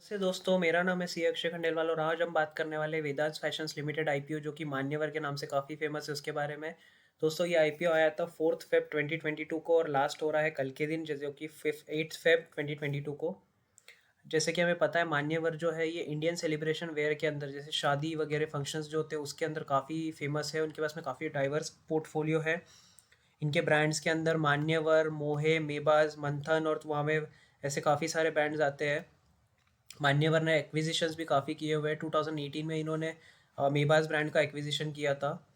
से दोस्तों, मेरा नाम है सी अक्षय खंडेलवाल और आज हम बात करने वाले हैं वेदांत फैशंस लिमिटेड आईपीओ जो कि मान्यवर के नाम से काफ़ी फेमस है उसके बारे में। दोस्तों, ये आईपीओ आया था 4 फेब 2022 को और लास्ट हो रहा है कल के दिन जो कि 8 फेब 2022 को। जैसे कि हमें पता है मान्यवर जो है ये इंडियन सेलिब्रेशन वेयर के अंदर जैसे शादी वगैरह फंक्शंस जो होते हैं उसके अंदर काफ़ी फेमस है। उनके पास में काफ़ी डाइवर्स पोर्टफोलियो है। इनके ब्रांड्स के अंदर मान्यवर, मोहे, मेबाज, मंथन और वहाँ में ऐसे काफ़ी सारे ब्रांड्स आते हैं। मान्यवर ने एक्विजिशंस भी काफ़ी किए हुए हैं। 2018 में इन्होंने मेबाज ब्रांड का एक्विजिशन किया था।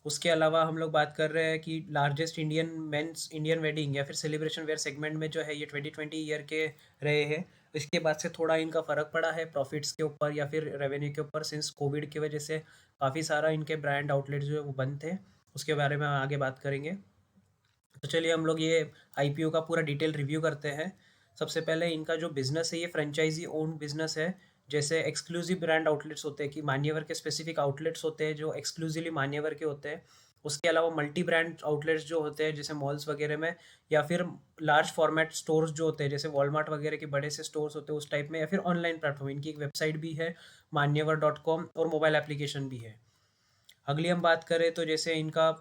उसके अलावा हम लोग बात कर रहे हैं कि largest Indian mains Indian wedding या फिर सेलिब्रेशन वेयर सेगमेंट में जो है ये 2020 ईयर के रहे हैं। इसके बाद से थोड़ा इनका फ़र्क पड़ा है प्रॉफिट्स के ऊपर या फिर रेवेन्यू के ऊपर, सिंस कोविड की वजह से काफ़ी सारा इनके ब्रांड आउटलेट्स जो है वो बंद थे। उसके बारे में हम आगे बात करेंगे। तो चलिए हम लोग ये आईपीओ का पूरा डिटेल रिव्यू करते हैं। सबसे पहले इनका जो बिज़नेस है ये फ्रेंचाइजी ओन्ड बिज़नेस है। जैसे एक्सक्लूसिव ब्रांड आउटलेट्स होते हैं कि मान्यवर के स्पेसिफिक आउटलेट्स होते हैं जो एक्सक्लूसिवली मान्यवर के होते हैं। उसके अलावा मल्टी ब्रांड आउटलेट्स जो होते हैं जैसे मॉल्स वगैरह में, या फिर लार्ज फॉर्मेट स्टोर्स जो होते हैं जैसे वॉलमार्ट वगैरह के बड़े से स्टोर्स होते हैं उस टाइप में, या फिर ऑनलाइन प्लेटफॉर्म। इनकी एक वेबसाइट भी है मान्यवर.com और मोबाइल एप्लीकेशन भी है। अगली हम बात करें तो जैसे इनका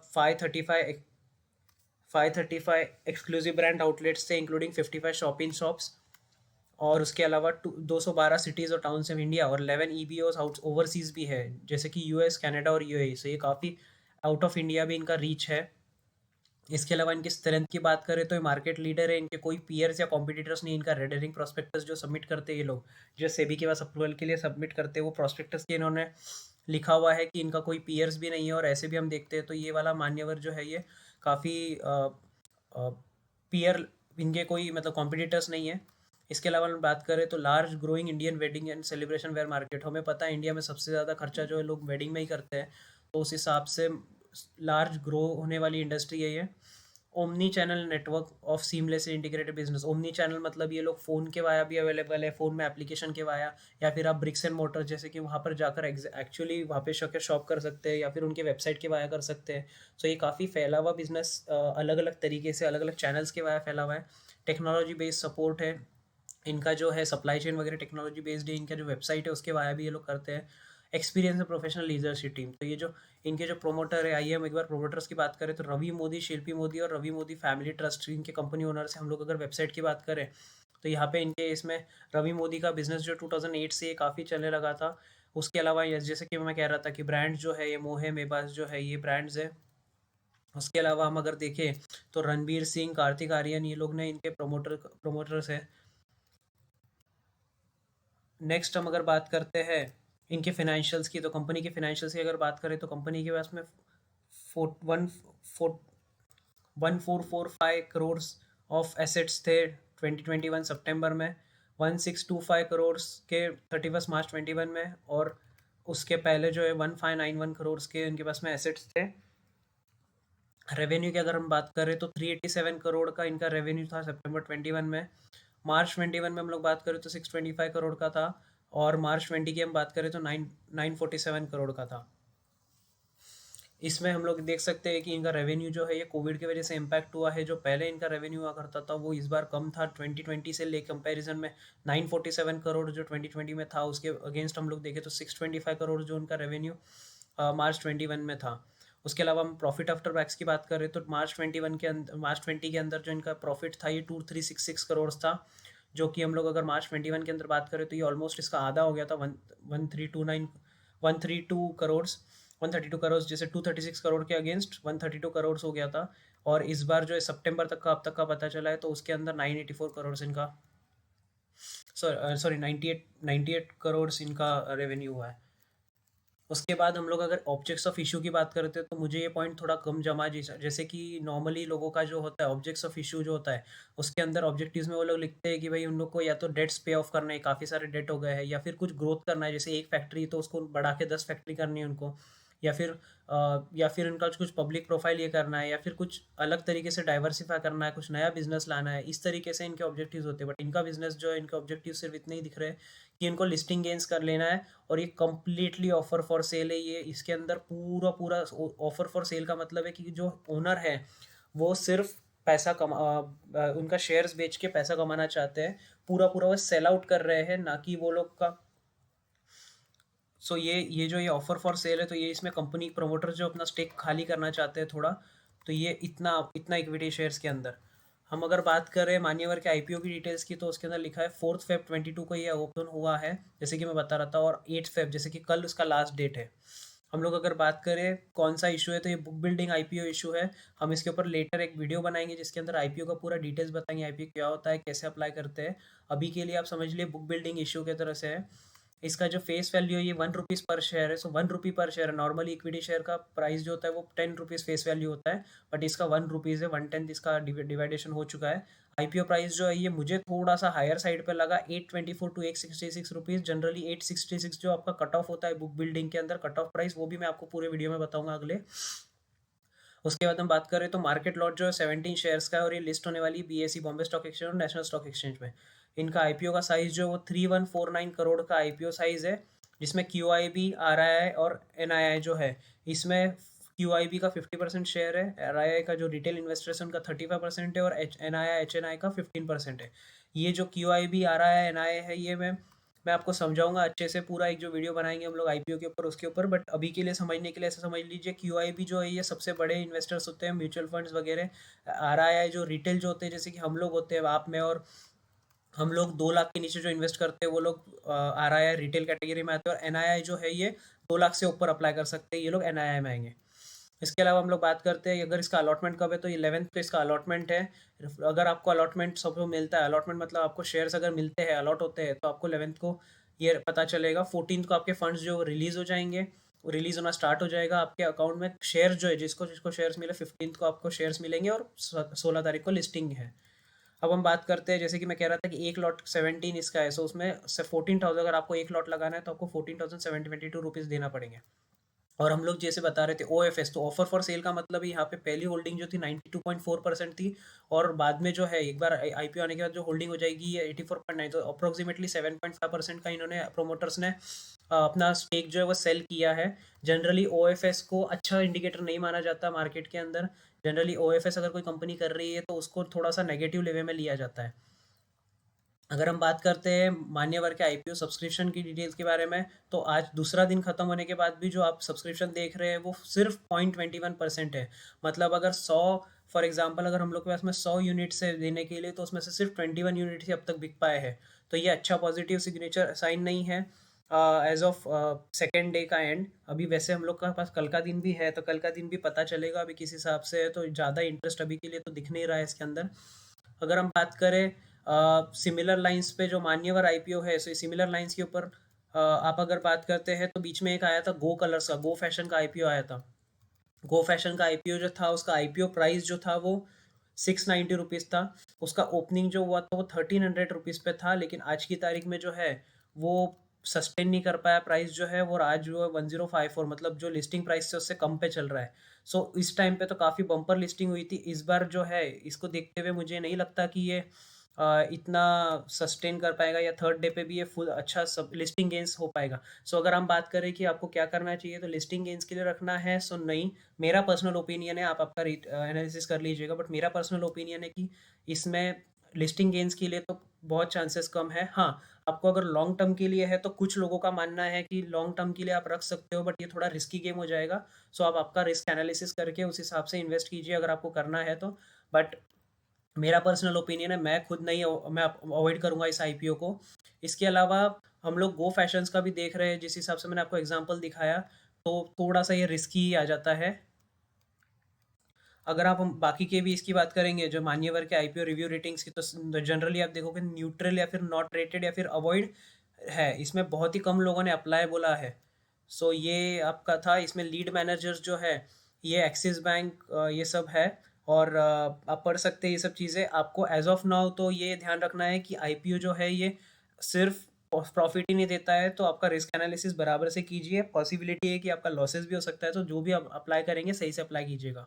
535 एक्सक्लूसिव ब्रांड आउटलेट्स थे इंक्लूडिंग 55 शॉपिंग शॉप्स, और उसके अलावा 212 सिटीज़ और टाउन्स ऑफ इंडिया और 11 ईबीओस आउट ओवरसीज़ भी है जैसे कि यूएस, कनाडा और यूएई। सो ये काफ़ी आउट ऑफ इंडिया भी इनका रीच है। इसके अलावा इनकी स्ट्रेंथ की बात करें तो ये मार्केट लीडर है। इनके कोई पीयर्स या कॉम्पिटिटर्स नहीं। इनका रेड हेरिंग प्रोस्पेक्टस जो सबमिट करते हैं ये लोग, जो सेबी के पास अप्रूवल के लिए सबमिट करते हैं, वो प्रोस्पेक्टस के इन्होंने लिखा हुआ है कि इनका कोई पीयर्स भी नहीं है। और ऐसे भी हम देखते हैं तो ये वाला मान्यवर जो है ये काफ़ी पीयर, इनके कोई मतलब कॉम्पिटिटर्स नहीं है। इसके अलावा हम बात करें तो large growing Indian wedding and celebration wear market, हमें पता है इंडिया में सबसे ज़्यादा खर्चा जो है लोग वेडिंग में ही करते हैं, तो उस हिसाब से लार्ज ग्रो होने वाली इंडस्ट्री है ये। Omni channel network of seamless integrated business. Omni channel मतलब ये लोग फ़ोन के वाया भी अवेलेबल है, फ़ोन में एप्लीकेशन के वाया, या फिर आप ब्रिक्स एंड मोटर जैसे कि वहाँ पर जाकर एक्चुअली वहाँ पे शॉप शॉप कर सकते हैं, या फिर उनके वेबसाइट के वाया कर सकते हैं। सो ये काफ़ी फैला हुआ बिजनेस, अलग अलग तरीके से अलग अलग चैनल्स के वाया फैला हुआ है। टेक्नोलॉजी बेस्ड सपोर्ट है इनका, जो है सप्लाई चेन वगैरह टेक्नोलॉजी बेस्ड है। इनका जो वेबसाइट है उसके वाया भी ये लोग करते हैं। एक्सपीरियंस है प्रोफेशनल लीडरशिप टीम। तो ये जो इनके जो प्रोमोटर है, आइए हम एक बार प्रोमोटर्स की बात करें तो रवि मोदी, शिल्पी मोदी और रवि मोदी फैमिली ट्रस्ट इनके कंपनी ओनर से। हम लोग अगर वेबसाइट की बात करें तो यहाँ पे इनके इसमें रवि मोदी का बिजनेस जो 2008 से काफ़ी चलने लगा था। उसके अलावा जैसे कि मैं कह रहा था कि ब्रांड जो है ये मोहे, मेबास जो है ये ब्रांड्स है। उसके अलावा हम अगर देखें तो रणबीर सिंह, कार्तिक आर्यन, ये लोग ने इनके प्रोमोटर्स है। नेक्स्ट हम अगर बात करते हैं इनके फाइनेंशियल्स की, तो कंपनी के फाइनेंशियल्स की अगर बात करें तो कंपनी के पास में four one four 1445 crore of assets थे 2021 सितंबर में, 1625 करोड़ के 31 मार्च 2021 में, और उसके पहले जो है 1591 करोड़ के उनके पास में एसेट्स थे। रेवेन्यू की अगर हम बात करें तो 387 करोड़ का इनका रेवेन्यू था सितंबर 21 में। मार्च 21 में हम लोग बात करें तो 625 करोड़ का था, और मार्च 20 की हम बात करें तो 947 करोड़ का था। इसमें हम लोग देख सकते हैं कि इनका रेवेन्यू जो है ये कोविड की वजह से इम्पैक्ट हुआ है। जो पहले इनका रेवेन्यू हुआ करता था वो इस बार कम था 2020 से ले कंपैरिजन में। 947 करोड़ जो 2020 में था उसके अगेंस्ट हम लोग देखें तो 625 करोड़ जो उनका रेवेन्यू मार्च 21 में था। उसके अलावा हम प्रॉफिट आफ्टर टैक्स की बात करें तो मार्च 20 के अंदर जो इनका प्रॉफिट था ये 2366 करोड़ था, जो कि हम लोग अगर मार्च 21 के अंदर बात करें तो ये ऑलमोस्ट इसका आधा हो गया था। 132132 करोड़ 132 करोड़, जैसे 236 करोड़ के अगेंस्ट 132 करोड़ हो गया था। और इस बार जो है सितंबर तक का अब तक का पता चला है तो उसके अंदर 984 करोड़ इनका, सॉरी 98 करोड़ इनका रेवेन्यू हुआ है। उसके बाद हम लोग अगर ऑब्जेक्ट्स ऑफ इशू की बात करते हैं तो मुझे ये पॉइंट थोड़ा कम जमा, जैसे कि नॉर्मली लोगों का जो होता है ऑब्जेक्ट्स ऑफ इशू जो होता है उसके अंदर ऑब्जेक्टिव्स में वो लोग लिखते हैं कि भाई उन लोग को या तो डेट्स पे ऑफ करना है, काफ़ी सारे डेट हो गए हैं, या फिर कुछ ग्रोथ करना है, जैसे एक फैक्ट्री तो उसको बढ़ा के 10 फैक्ट्री करनी है उनको, या फिर उनका कुछ पब्लिक प्रोफाइल ये करना है, या फिर कुछ अलग तरीके से डाइवर्सिफाई करना है, कुछ नया बिजनेस लाना है। इस तरीके से इनके ऑब्जेक्टिव्स होते हैं। बट इनका बिजनेस जो है इनके ऑब्जेक्टिव सिर्फ इतने ही दिख रहे हैं कि इनको लिस्टिंग गेन्स कर लेना है, और ये कम्प्लीटली ऑफर फॉर सेल है। ये इसके अंदर पूरा पूरा ऑफर फॉर सेल का मतलब है कि जो ओनर है वो सिर्फ पैसा उनका शेयर्स बेच के पैसा कमाना चाहते हैं, पूरा पूरा वो सेल आउट कर रहे हैं, ना कि वो लोग का। सो ये जो ये ऑफर फॉर सेल है, तो ये इसमें कंपनी प्रमोटर जो अपना स्टेक खाली करना चाहते हैं थोड़ा, तो ये इतना इतना इक्विटी शेयर्स के अंदर। हम अगर बात करें मान्यवर के आईपीओ की डिटेल्स की, तो उसके अंदर लिखा है 4 फेब 22 को ये ओपन हुआ है, जैसे कि मैं बता रहा था, और 8 फेब जैसे कि कल उसका लास्ट डेट है। हम लोग अगर बात करें कौन सा इशू है, तो ये बुक बिल्डिंग आईपीओ इशू है। हम इसके ऊपर लेटर एक वीडियो बनाएंगे जिसके अंदर आईपीओ का पूरा डिटेल्स बताएंगे, आईपीओ क्या होता है, कैसे अप्लाई करते हैं। अभी के लिए आप समझ लिए बुक बिल्डिंग इशू की तरह से है। इसका जो फेस वैल्यू है ये 1 रुपीज़ पर शेयर है, सो 1 रुपी पर शेयर है। नॉर्मली इक्विटी शेयर का प्राइस जो होता है वो 10 रुपीज़ फेस वैल्यू होता है, बट इसका 1 रुपीज़ है, 1/10 इसका डिवाइडेशन हो चुका है। आईपीओ प्राइस जो है ये मुझे थोड़ा सा हायर साइड पे लगा, 824 टू 866 रुपीज़। जनरली 866 जो आपका कट ऑफ होता है बुक बिल्डिंग के अंदर, कट ऑफ प्राइस, वो भी मैं आपको पूरे वीडियो में बताऊंगा अगले। उसके बाद हम बात करें तो मार्केट लॉट जो है 17 शेयर्स का है, और ये लिस्ट होने वाली बीएसई बॉम्बे स्टॉक एक्सचेंज और नेशनल स्टॉक एक्सचेंज में। इनका आईपीओ का साइज जो वो 3149 करोड़ का आईपीओ साइज है, जिसमें Q I B, R I I और एन आई आई जो है, इसमें क्यू आई बी का 50% शेयर है, आर आई आई का जो रिटेल इन्वेस्टर्स है उनका 35% है, और N I I H N I का 15% है। ये जो Q I B, R I I, N I I है, ये मैं आपको समझाऊंगा अच्छे से, पूरा एक जो वीडियो बनाएंगे हम लोग आईपीओ के ऊपर, उसके ऊपर। बट अभी के लिए समझने के लिए ऐसा समझ लीजिए, क्यूआईबी जो है ये सबसे बड़े इन्वेस्टर्स होते हैं, म्यूचुअल फंड्स वगैरह। आरआईआई जो रिटेल जो होते हैं, जैसे कि हम लोग होते हैं, आप में, और हम लोग 2 लाख के नीचे जो इन्वेस्ट करते हैं वो लोग आरआईआई रिटेल कैटेगरी में आते हैं, और एनआईआई जो है ये 2 लाख से ऊपर अप्लाई कर सकते हैं, ये लोग एनआईआई में आएंगे। इसके अलावा हम लोग बात करते हैं अगर इसका अलॉटमेंट कब है, तो 11th को इसका अलॉटमेंट है। अगर आपको अलॉटमेंट सबको मिलता है, अलॉटमेंट मतलब आपको शेयर्स अगर मिलते हैं, अलॉट होते हैं, तो आपको 11th को ये पता चलेगा। 14th को आपके फंड्स जो रिलीज़ हो जाएंगे, रिलीज़ होना स्टार्ट हो जाएगा आपके अकाउंट में। शेयर जो है, जिसको जिसको शेयर्स मिले, 15th को आपको शेयर्स मिलेंगे, और 16 तारीख को लिस्टिंग है। अब हम बात करते हैं, जैसे कि मैं कह रहा था कि एक लॉट 17 इसका है, सो उसमें से 14,000 अगर आपको एक लॉट लगाना है, तो आपको 14,722 रुपीज़ देना पड़ेंगे। और हम लोग जैसे बता रहे थे ओ एफ एस, तो ऑफर फॉर सेल का मतलब यहाँ पे पहली होल्डिंग जो थी 92.4% थी, और बाद में जो है एक बार आईपीओ आने के बाद जो होल्डिंग हो जाएगी ये 84.9, तो अप्रोक्सीमेटली 7.5% का इन्होंने प्रोमोटर्स ने अपना स्टेक जो है वो सेल किया है। जनरली ओ एफ एस को अच्छा इंडिकेटर नहीं माना जाता मार्केट के अंदर। जनरली ओ एफ एस अगर कोई कंपनी कर रही है तो उसको थोड़ा सा नेगेटिव लेवल में लिया जाता है। अगर हम बात करते हैं मान्यवर के आईपीओ सब्सक्रिप्शन की डिटेल्स के बारे में, तो आज दूसरा दिन खत्म होने के बाद भी जो आप सब्सक्रिप्शन देख रहे हैं वो सिर्फ 0.21% है। मतलब अगर 100, फॉर एग्जांपल अगर हम लोग के पास में 100 यूनिट्स है देने के लिए, तो उसमें से सिर्फ 21 यूनिट ही अब तक बिक पाए हैं। तो ये अच्छा पॉजिटिव सिग्नेचर साइन नहीं है एज ऑफ सेकेंड डे का एंड। अभी वैसे हम लोग के पास कल का दिन भी है, तो कल का दिन भी पता चलेगा अभी किस हिसाब से है, तो ज़्यादा इंटरेस्ट अभी के लिए तो दिख नहीं रहा है इसके अंदर। अगर हम बात करें सिमिलर लाइंस पे जो मान्यवर आईपीओ है, सो सिमिलर लाइंस के ऊपर आप अगर बात करते हैं, तो बीच में एक आया था गो कलर्स का, गो फैशन का आईपीओ आया था। गो फैशन का आईपीओ जो था, उसका आईपीओ प्राइस जो था वो 690 रुपीज़ था। उसका ओपनिंग जो हुआ था वो 1300 रुपीज़ पे था, लेकिन आज की तारीख में जो है वो सस्टेन नहीं कर पाया प्राइस जो है वो, आज जो है 1054, मतलब जो लिस्टिंग प्राइस से उससे कम पे चल रहा है। सो इस टाइम पे तो काफ़ी बम्पर लिस्टिंग हुई थी। इस बार जो है इसको देखते हुए मुझे नहीं लगता कि ये इतना सस्टेन कर पाएगा, या थर्ड डे पे भी ये फुल अच्छा सब लिस्टिंग गेंस हो पाएगा। सो अगर हम बात करें कि आपको क्या करना चाहिए, तो लिस्टिंग गेंस के लिए रखना है, सो नहीं। मेरा पर्सनल ओपिनियन है, आप आपका एनालिसिस कर लीजिएगा, बट मेरा पर्सनल ओपिनियन है कि इसमें लिस्टिंग गेंस के लिए तो बहुत चांसेस कम है। हाँ, आपको अगर लॉन्ग टर्म के लिए है, तो कुछ लोगों का मानना है कि लॉन्ग टर्म के लिए आप रख सकते हो, बट ये थोड़ा रिस्की गेम हो जाएगा। सो आप आपका रिस्क एनालिसिस करके उस हिसाब से इन्वेस्ट कीजिए अगर आपको करना है तो। बट मेरा पर्सनल ओपिनियन है, मैं खुद नहीं, मैं अवॉइड करूंगा इस आईपीओ को। इसके अलावा हम लोग गो फैशंस का भी देख रहे हैं, जिस हिसाब से मैंने आपको एग्जांपल दिखाया, तो थोड़ा सा ये रिस्की आ जाता है। अगर आप हम बाकी के भी इसकी बात करेंगे, जो मान्यवर के आईपीओ रिव्यू रेटिंग्स की, तो जनरली आप देखोगे न्यूट्रल या फिर नॉट रेटेड या फिर अवॉइड है। इसमें बहुत ही कम लोगों ने अप्लाई बोला है। सो ये आपका था। इसमें लीड मैनेजर्स जो है ये एक्सिस बैंक ये सब है, और आप पढ़ सकते हैं ये सब चीज़ें। आपको एज ऑफ नाउ तो ये ध्यान रखना है कि आईपीओ जो है ये सिर्फ प्रॉफिट ही नहीं देता है, तो आपका रिस्क एनालिसिस बराबर से कीजिए। पॉसिबिलिटी है कि आपका लॉसेस भी हो सकता है, तो जो भी आप अप्लाई करेंगे सही से अप्लाई कीजिएगा।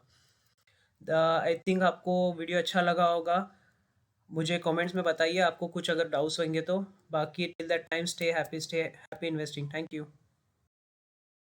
आई थिंक आपको वीडियो अच्छा लगा होगा। मुझे कमेंट्स में बताइए आपको कुछ अगर डाउट्स होंगे तो। बाकी till that time stay happy investing. Thank you.